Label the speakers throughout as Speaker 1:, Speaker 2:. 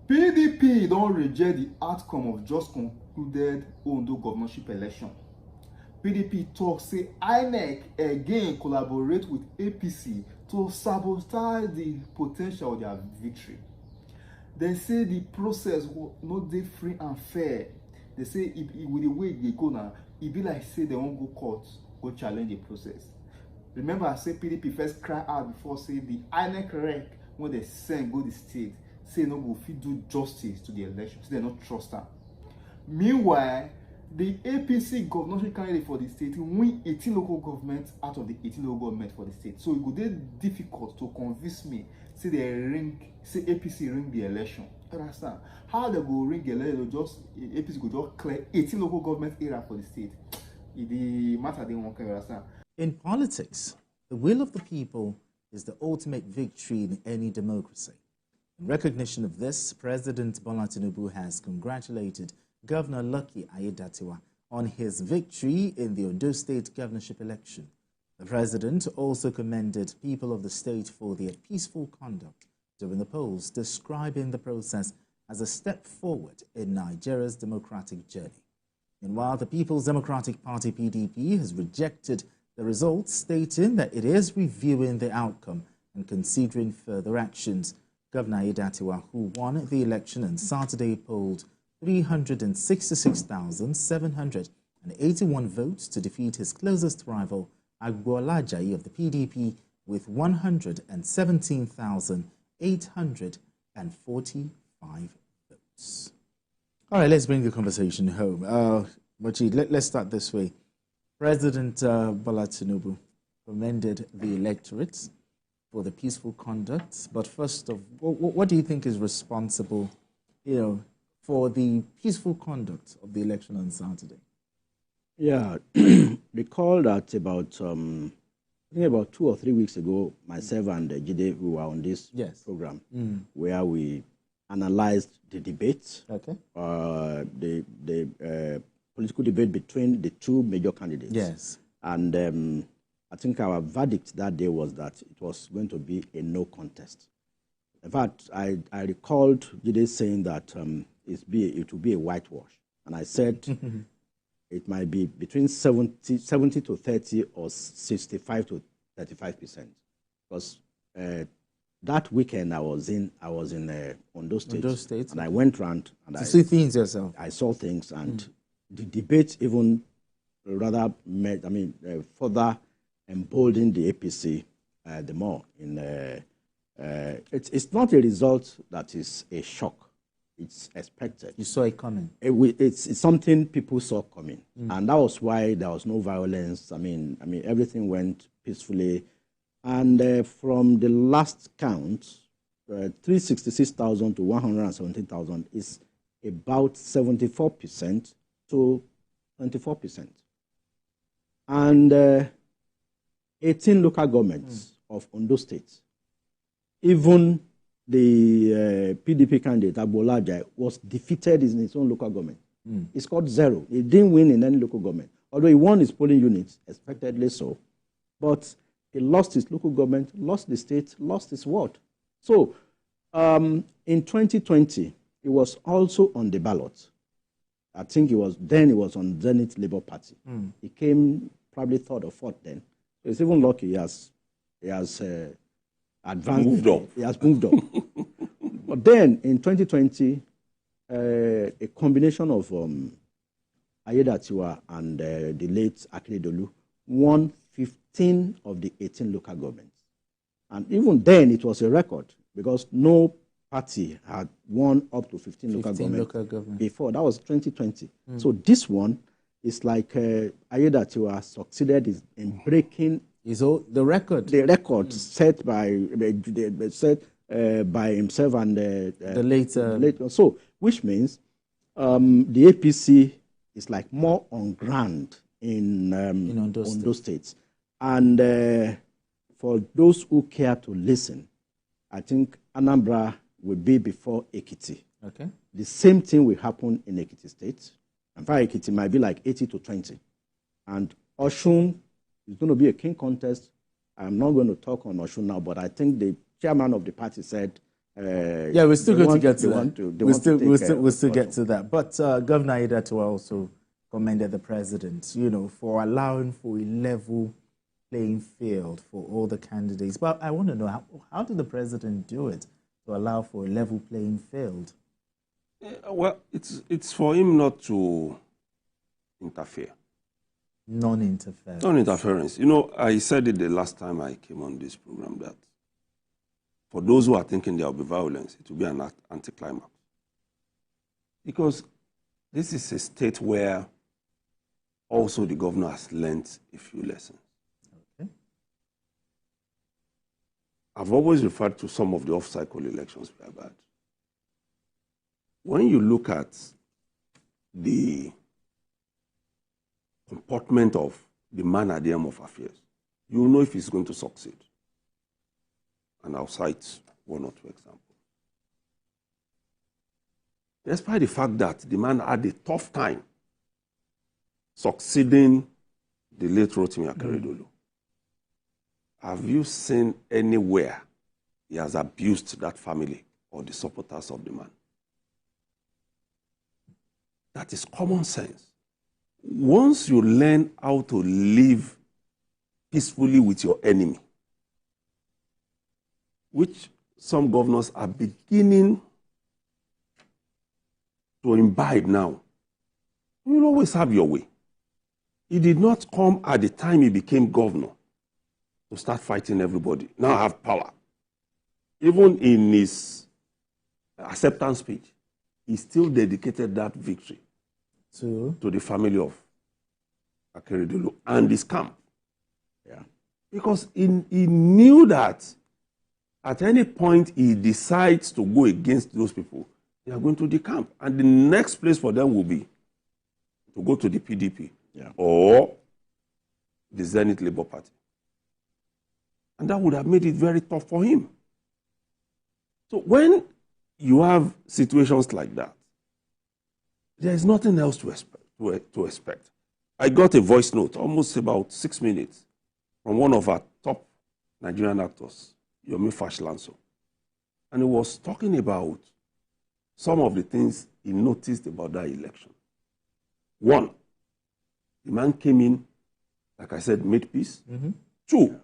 Speaker 1: PDP don't reject the outcome of just concluded Ondo governorship election. PDP talk say INEC again collaborate with APC to sabotage the potential of their victory. They say the process will not dey free and fair. They say with the way they go now, it be like say they won't go court, go challenge the process. Remember, I say PDP first cry out before say the INEC rec when they send go the state, say no go fit do justice to the election, say they not trust am. Meanwhile, the APC governorship candidate for the state win 18 local governments out of the 18 local governments for the state. So it would be difficult to convince me, say APC ring the election. You understand? How they go ring the election? APC go just clear 18 local government area for the state. The matter they won't care. Understand?
Speaker 2: In politics, the will of the people is the ultimate victory in any democracy. In recognition of this, President Bola Tinubu has congratulated Governor Lucky Aiyedatiwa on his victory in the Ondo State governorship election. The president also commended people of the state for their peaceful conduct during the polls, describing the process as a step forward in Nigeria's democratic journey. Meanwhile, the People's Democratic Party PDP has rejected the results, stating that it is reviewing the outcome and considering further actions. Governor Aiyedatiwa, who won the election on Saturday, polled 366,781 votes to defeat his closest rival, Agboola Ajayi of the PDP, with 117,845 votes. All right, let's bring the conversation home. Mochi, let's start this way. President Bola Tinubu commended the electorate for the peaceful conduct, but first of all, what do you think is responsible, for the peaceful conduct of the election on Saturday?
Speaker 3: Yeah, recall that about 2 or 3 weeks ago, myself and Jide, we were on this program where we analyzed the debate, the political debate between the two major candidates.
Speaker 2: Yes.
Speaker 3: And I think our verdict that day was that it was going to be a no contest. In fact, I recalled Jide saying that it will be a whitewash. And I said it might be between 70 to 30 or 65 to 35%. Because that weekend I was in Ondo State, and I went around and I
Speaker 2: see things yourself.
Speaker 3: I saw things, and the debate even rather further emboldened the APC the more. It's not a result that is a shock. It's expected.
Speaker 2: You saw it coming.
Speaker 3: It's something people saw coming, and that was why there was no violence. Everything went peacefully, and from the last count, 366,000 to 117,000 is about 74% to 24%, and 18 local governments of Ondo State. Even the PDP candidate, Agboola Ajayi, was defeated in his own local government. He scored 0. He didn't win in any local government, although he won his polling units, expectedly so. But he lost his local government, lost the state, lost his ward. So in 2020, he was also on the ballot. I think he was on Zenith Labour Party. He came probably third or fourth then. So it's even lucky he has advanced.
Speaker 4: Moved up.
Speaker 3: He has moved up. But then in 2020, a combination of Aiyedatiwa and the late Akeredolu won 15 of the 18 local governments. And even then, it was a record because no party had won up to 15 local governments before. That was 2020. So this one is like Aiyedatiwa succeeded in breaking
Speaker 2: the record.
Speaker 3: The record set by himself and the late. So, which means the APC is like more on ground in Ondo State. And for those who care to listen, I think Anambra will be before Ekiti.
Speaker 2: Okay.
Speaker 3: The same thing will happen in Ekiti State. In fact, Ekiti might be like 80 to 20. And Osun is going to be a king contest. I'm not going to talk on Osun now, but I think the chairman of the party said
Speaker 2: Yeah, we're still going to get to that. We'll still get to that. But Governor Aiyedatiwa also commended the president, for allowing for a level playing field for all the candidates. But I want to know, how did the president do it to allow for a level playing field?
Speaker 4: Well, it's for him not to interfere.
Speaker 2: Non-interference.
Speaker 4: Non-interference. I said it the last time I came on this program that for those who are thinking there will be violence, it will be an anticlimax. Because this is a state where also the governor has learned a few lessons. Okay. I've always referred to some of the off-cycle elections we have had. When you look at the comportment of the man at the helm of affairs, you will know if he's going to succeed. And I'll cite one or two examples. Despite the fact that the man had a tough time succeeding the late Rotimi Akeredolu, have you seen anywhere he has abused that family or the supporters of the man? That is common sense. Once you learn how to live peacefully with your enemy, which some governors are beginning to imbibe now, you will always have your way. He did not come at the time he became governor to start fighting everybody. Now I have power. Even in his acceptance speech, he still dedicated that victory to the family of Akeredolu and his camp. Yeah. Because he knew that at any point he decides to go against those people, they are going to the camp. And the next place for them will be to go to the PDP or the Zenith Labour Party. And that would have made it very tough for him. So when you have situations like that, there is nothing else to expect. I got a voice note, almost about 6 minutes, from one of our top Nigerian actors, Yomi Fashlanso. And he was talking about some of the things he noticed about that election. One, the man came in, like I said, made peace. Mm-hmm. Two,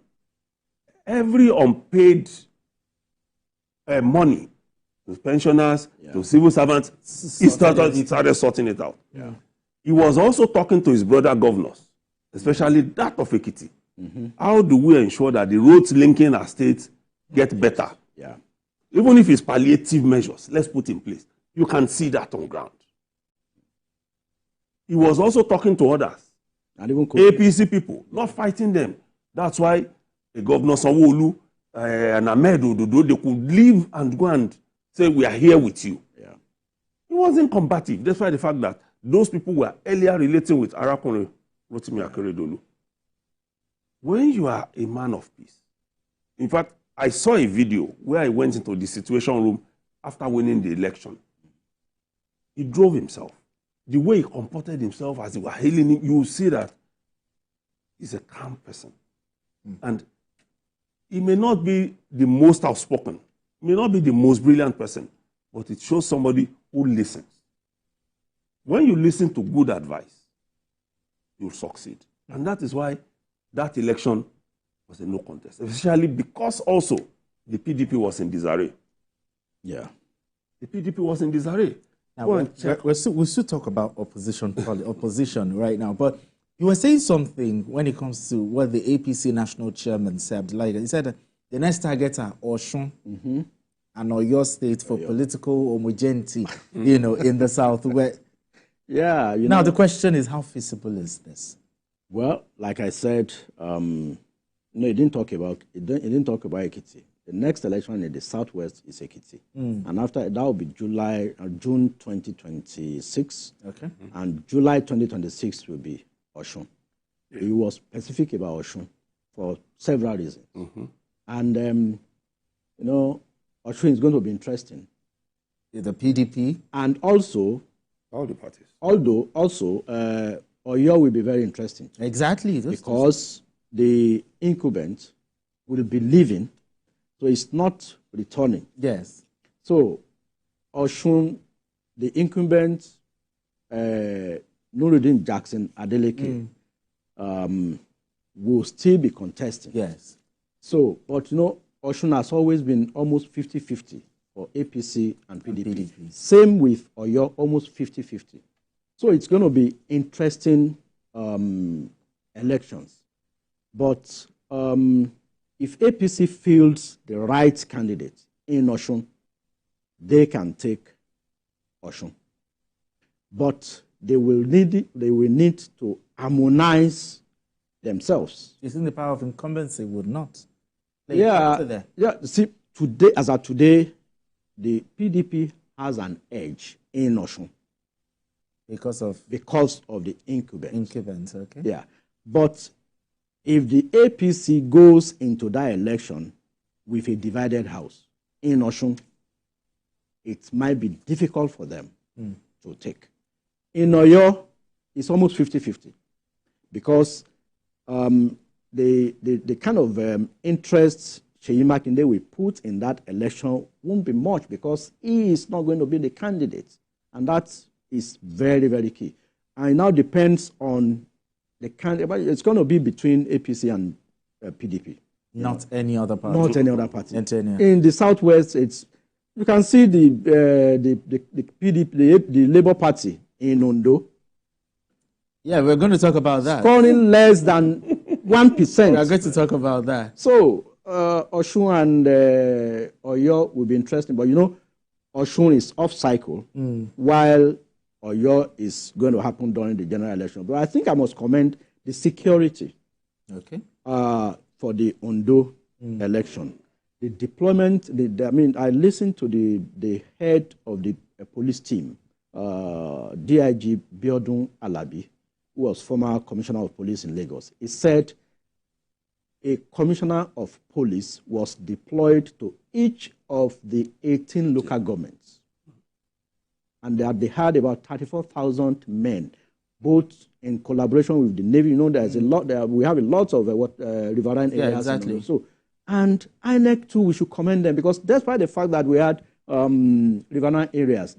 Speaker 4: every unpaid money to pensioners, to civil servants, he started sorting it out. Yeah. He was also talking to his brother governors, especially that of Ekiti. Mm-hmm. How do we ensure that the roads linking our states get better? Yeah. Even if it's palliative measures, let's put in place. You can see that on ground. He was also talking to others, and even APC people, not fighting them. That's why the governor Sanwo-Olu and Ahmed Ododo, they could leave and go and say, we are here with you. Yeah. He wasn't combative, despite the fact that those people were earlier relating with Arakunrin Rotimi Akeredolu. When you are a man of peace, in fact, I saw a video where I went into the situation room after winning the election. He drove himself. The way he comported himself as he was hailing him, you will see that he's a calm person. Mm. And he may not be the most outspoken, may not be the most brilliant person, but it shows somebody who listens. When you listen to good advice, you'll succeed. And that is why that election was a no contest, especially because also the PDP was in disarray. Yeah. The PDP was in disarray.
Speaker 2: Now, we'll still talk about opposition right now, but you were saying something when it comes to what the APC national chairman said. Like he said, the next targets are Osun and Oyo State for political homogeneity, in the south.
Speaker 3: Yeah.
Speaker 2: Now the question is, how feasible is this?
Speaker 3: Well, like I said, he didn't talk about Ekiti. The next election in the southwest is Ekiti, and after that will be June 2026. Okay, and July 2026 will be Osun. Yeah. He was specific about Osun for several reasons, and Osun is going to be interesting.
Speaker 2: The PDP
Speaker 3: and also
Speaker 4: all the parties.
Speaker 3: Although also Oyo will be very interesting.
Speaker 2: Exactly,
Speaker 3: because the incumbent will be leaving. So it's not returning.
Speaker 2: Yes.
Speaker 3: So, Oshun, the incumbent, Nuruddin Jackson Adeleke, will still be contesting.
Speaker 2: Yes.
Speaker 3: So, but you know, Oshun has always been almost 50-50 for APC and PDP. Same with Oyo, almost 50-50. So it's going to be interesting elections. But if APC fields the right candidate in Oshun, they can take Oshun. But they will need to harmonize themselves.
Speaker 2: You think the power of incumbency would not?
Speaker 3: Yeah. See, today, as of today, the PDP has an edge in Oshun
Speaker 2: because of
Speaker 3: the incumbents.
Speaker 2: Incumbents, okay.
Speaker 3: Yeah, but if the APC goes into that election with a divided house in Oshun, it might be difficult for them to take. In Oyo, it's almost 50-50 because the kind of interest Seyi Makinde will put in that election won't be much because he is not going to be the candidate. And that is very, very key. And it now depends on the candidate. But it's going to be between APC and PDP.
Speaker 2: Not any other party.
Speaker 3: Not any other party.
Speaker 2: In
Speaker 3: the Southwest, you can see the PDP, the Labour Party in Ondo.
Speaker 2: Yeah, we're going to talk about that.
Speaker 3: Scoring less than 1%.
Speaker 2: We are going to talk about that.
Speaker 3: So, Oshun and Oyo will be interesting. But, you know, Oshun is off cycle, while Oyo is going to happen during the general election. But I think I must commend the security for the Ondo election. The deployment, I listened to the head of the police team, DIG Biodun Alabi, who was former commissioner of police in Lagos. He said a commissioner of police was deployed to each of the 18 local governments. And they had about 34,000 men, both in collaboration with the Navy. You know, there's a lot there. We have a lot of riverine areas.
Speaker 2: Yeah, exactly.
Speaker 3: So, and INEC too, we should commend them because despite the fact that we had riverine areas,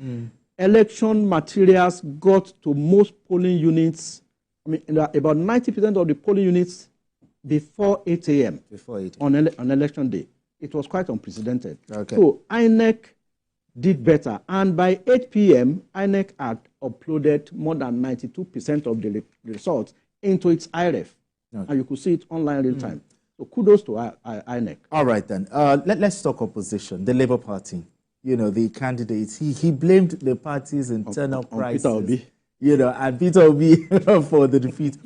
Speaker 3: election materials got to most polling units. About 90% of the polling units before 8 a.m. On election day. It was quite unprecedented.
Speaker 2: Okay.
Speaker 3: So INEC did better. And by 8 p.m., INEC had uploaded more than 92% of the results into its IREF. Okay. And you could see it online real time. So kudos to INEC.
Speaker 2: All right, then. Let's talk opposition. The Labour Party. You know, the candidates. He blamed the party's internal crisis.
Speaker 3: Peter Obi.
Speaker 2: You know, and Peter Obi for the defeat.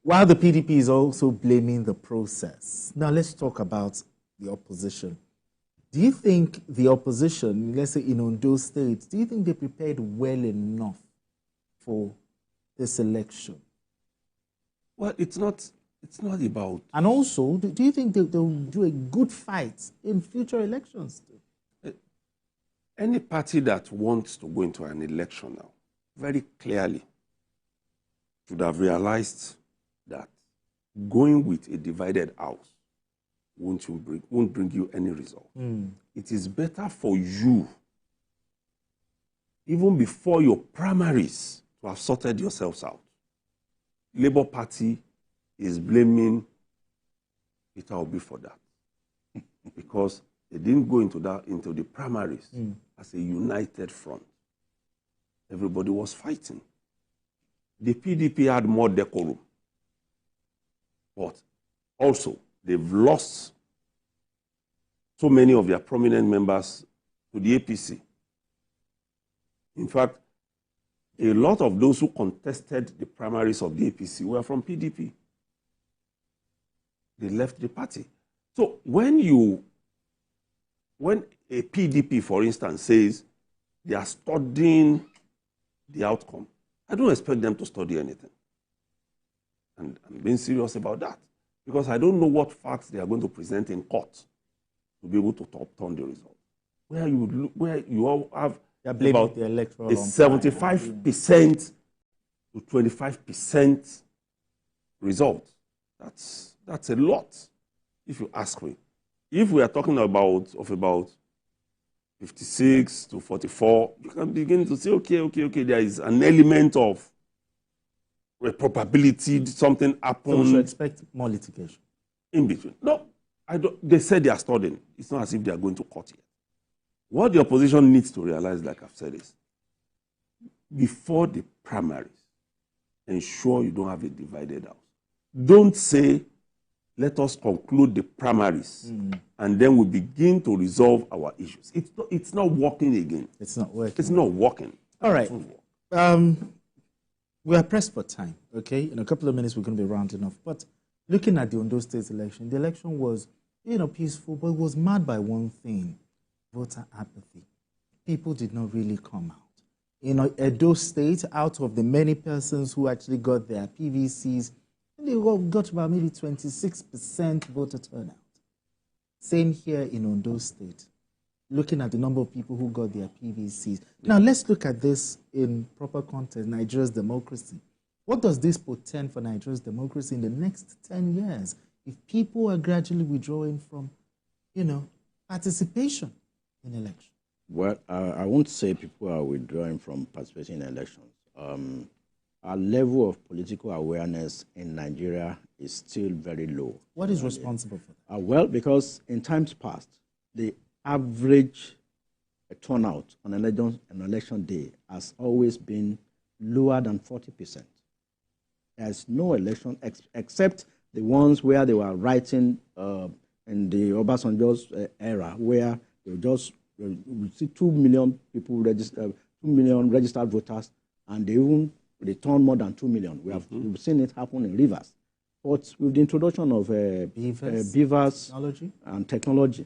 Speaker 2: While the PDP is also blaming the process. Now, let's talk about the opposition. Do you think the opposition, let's say in Ondo State, do you think they prepared well enough for this election?
Speaker 4: Well, it's not about...
Speaker 2: And also, do you think they'll do a good fight in future elections?
Speaker 4: Any party that wants to go into an election now, very clearly, should have realized that going with a divided house won't bring you any result. It is better for you, even before your primaries, to have sorted yourselves out. Labour Party is blaming Peter Obi for that because they didn't go into the primaries as a united front. Everybody was fighting. The PDP had more decorum. But also, they've lost so many of their prominent members to the APC. In fact, a lot of those who contested the primaries of the APC were from PDP. They left the party. So when a PDP, for instance, says they are studying the outcome, I don't expect them to study anything. And I'm being serious about that. Because I don't know what facts they are going to present in court to be able to turn the result. Where you all have about
Speaker 2: the electoral
Speaker 4: a 75% to 25% result. That's a lot, if you ask me. If we are talking about 56 to 44, you can begin to say, okay, there is an element of a probability something happened.
Speaker 2: So we should expect more litigation.
Speaker 4: In between. No, I don't. They said they are studying. It's not as if they are going to court yet. What the opposition needs to realize, like I've said, is before the primaries, ensure you don't have a divided house. Don't say, let us conclude the primaries and then we begin to resolve our issues. It's not working again.
Speaker 2: It's not working.
Speaker 4: It's not working.
Speaker 2: All right. We are pressed for time, okay? In a couple of minutes, we're going to be rounding off. But looking at the Ondo State election, the election was, peaceful, but it was marred by one thing, voter apathy. People did not really come out. Edo State, out of the many persons who actually got their PVCs, they got about maybe 26% voter turnout. Same here in Ondo State, looking at the number of people who got their PVCs. Now, let's look at this in proper context, Nigeria's democracy. What does this portend for Nigeria's democracy in the next 10 years if people are gradually withdrawing from, participation in elections?
Speaker 3: Well, I won't say people are withdrawing from participating in elections. Our level of political awareness in Nigeria is still very low.
Speaker 2: What is responsible for that?
Speaker 3: Well, because in times past, the average turnout on election day has always been lower than 40%. There's no election except the ones where they were writing in the Obasanjo's era, where we see 2 million people registered, 2 million registered voters, and they even returned more than 2 million. We've seen it happen in Rivers. But with the introduction of beavers and technology,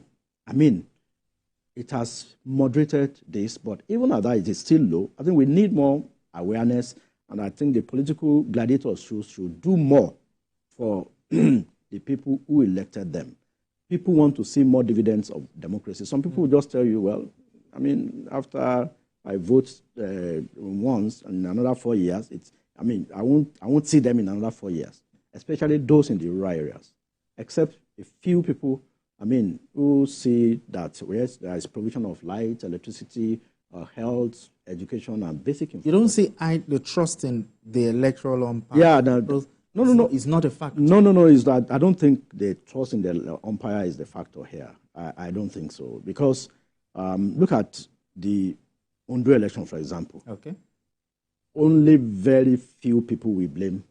Speaker 3: it has moderated this, but even at that, it is still low. I think we need more awareness, and I think the political gladiators should do more for the people who elected them. People want to see more dividends of democracy. Some people will just tell you, well, after I vote once and in another 4 years, I won't see them in another 4 years, especially those in the rural areas, except a few people, who see that yes, there is provision of light, electricity, health, education, and basic information.
Speaker 2: You don't see the trust in the electoral umpire?
Speaker 3: Yeah,
Speaker 2: no. It's not a factor.
Speaker 3: No. Is that I don't think the trust in the umpire is the factor here. I don't think so, because look at the Ondo election, for example.
Speaker 2: Okay.
Speaker 3: Only very few people will blame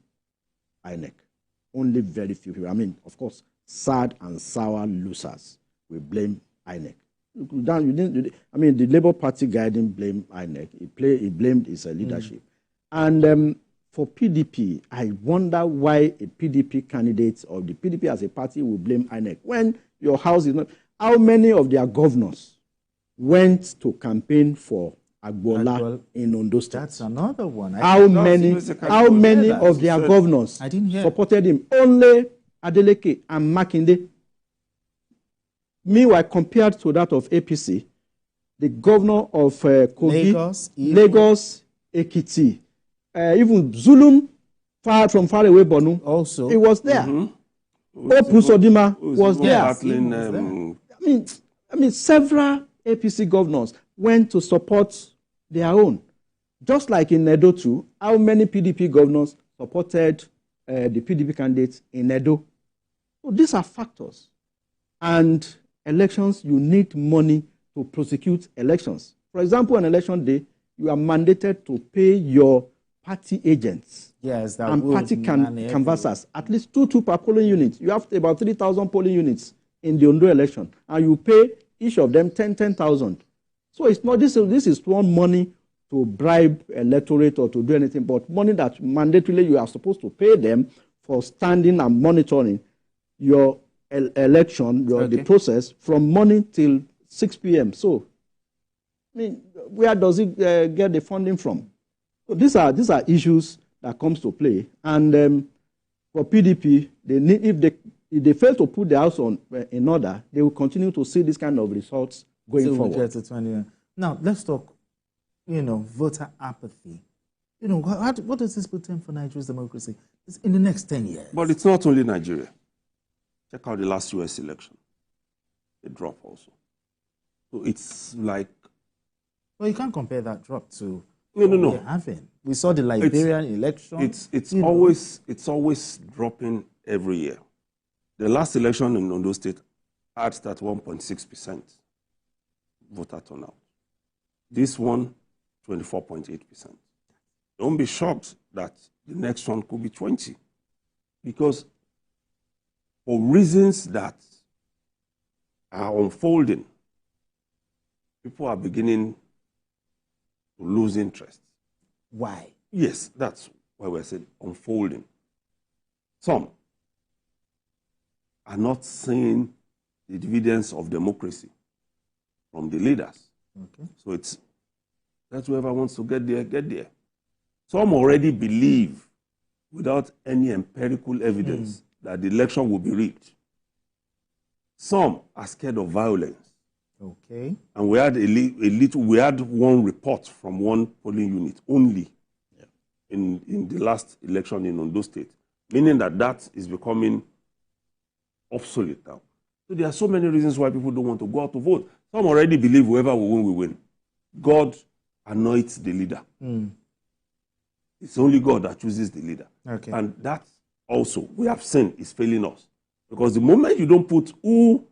Speaker 3: INEC. Only very few people. Of course, sad and sour losers will blame INEC. The Labour Party guy didn't blame INEC. He blamed his leadership. And for PDP, I wonder why a PDP candidate or the PDP as a party will blame INEC when your house is not. How many of their governors went to campaign for Agbola in Ondo State?
Speaker 2: That's another one.
Speaker 3: How many of their governors supported him? Only Adeleke and Makinde. Meanwhile, compared to that of APC, the governor of Kogi, Lagos, Ekiti, even Zulum, from far away Borno,
Speaker 2: also
Speaker 3: he was there. Opus Odima was there. Several APC governors went to support their own. Just like in Edo too, how many PDP governors supported the PDP candidates in Edo? So these are factors. And elections, you need money to prosecute elections. For example, on election day, you are mandated to pay your party agents and party canvassers at least two per polling unit. You have about 3,000 polling units in the Ondo election, and you pay each of them 10,000. So it's not this is not money to bribe electorate or to do anything, but money that mandatorily you are supposed to pay them for standing and monitoring your election, the process from morning till 6 p.m. So, where does it get the funding from? So these are issues that comes to play, and for PDP, if they fail to put the house in order, they will continue to see this kind of results going forward.
Speaker 2: We get to 20. Now let's talk, voter apathy. What does this portend for Nigeria's democracy in the next 10 years?
Speaker 4: But it's not only Nigeria. Check out the last US election. A drop also. So it's like,
Speaker 2: Well, you can't compare that drop to
Speaker 4: No.
Speaker 2: what we're having. We saw the Liberian election.
Speaker 4: It's always dropping every year. The last election in Ondo State had that 1.6% voter turnout. This one, 24.8%. Don't be shocked that the next one could be 20, because for reasons that are unfolding, people are beginning to lose interest.
Speaker 2: Why?
Speaker 4: Yes, that's why we're saying unfolding. Some are not seeing the dividends of democracy from the leaders.
Speaker 2: Okay.
Speaker 4: So that's whoever wants to get there, get there. Some already believe, without any empirical evidence, that the election will be rigged. Some are scared of violence.
Speaker 2: Okay.
Speaker 4: And we had one report from one polling unit only in the last election in Ondo State, meaning that is becoming obsolete now. So there are so many reasons why people don't want to go out to vote. Some already believe whoever will win, will win. God anoints the leader. It's only God that chooses the leader.
Speaker 2: Okay.
Speaker 4: And that also, we have seen, is failing us. Because the moment you don't put who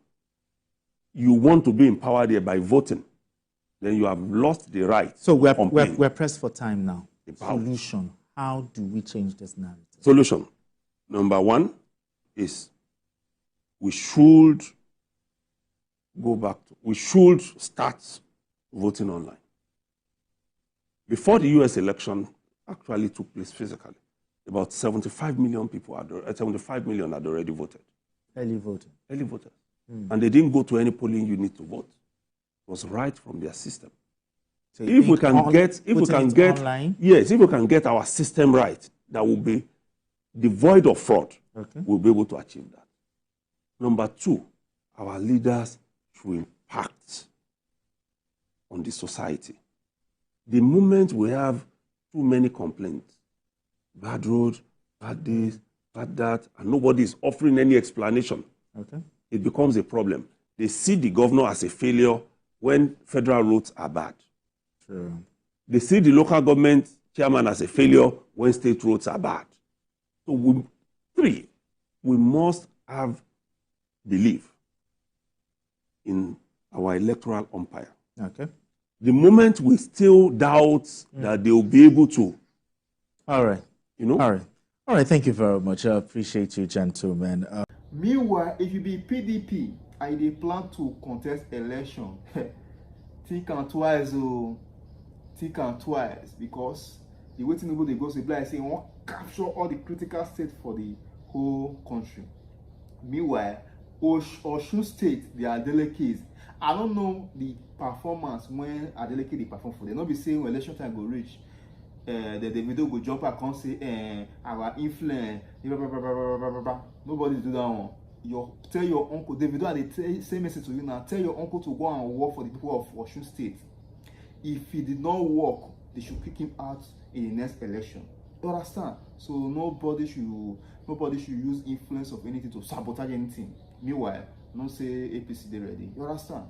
Speaker 4: you want to be in power there by voting, then you have lost the right.
Speaker 2: So
Speaker 4: to complain.
Speaker 2: we're pressed for time now.
Speaker 4: About.
Speaker 2: Solution. How do we change this narrative?
Speaker 4: Solution. Number one is we should start voting online. Before the US election actually took place physically, about 75 million people 75 million had already voted.
Speaker 2: Early voting.
Speaker 4: Early voters. And they didn't go to any polling unit to vote. It was right from their system.
Speaker 2: So
Speaker 4: If we can get our system right, that will be devoid of fraud, we'll be able to achieve that. Number two, our leaders should impact on the society. The moment we have too many complaints, bad roads, bad this, bad that, and nobody is offering any explanation, it becomes a problem. They see the governor as a failure when federal roads are bad.
Speaker 2: True.
Speaker 4: They see the local government chairman as a failure when state roads are bad. So we must have belief in our electoral umpire.
Speaker 2: Okay.
Speaker 4: The moment we still doubt that they will be able to.
Speaker 2: All right. All right. Thank you very much. I appreciate you, gentlemen.
Speaker 1: Meanwhile, if you be PDP and they plan to contest election, think am twice, because the way Tinubu dey go say like say won't capture all the critical states for the whole country. Meanwhile, Osun State, their delegates, I don't know the performance when Adeleke dey perform for them. Not be saying when election time go reach, the video go jump out and say our influence, nobody do that one. Tell your uncle, Davido and they say message to you now, tell your uncle to go and work for the people of Osun State. If he did not work, they should kick him out in the next election. You understand? So nobody should use influence of anything to sabotage anything. Meanwhile, don't say APC they ready. You understand?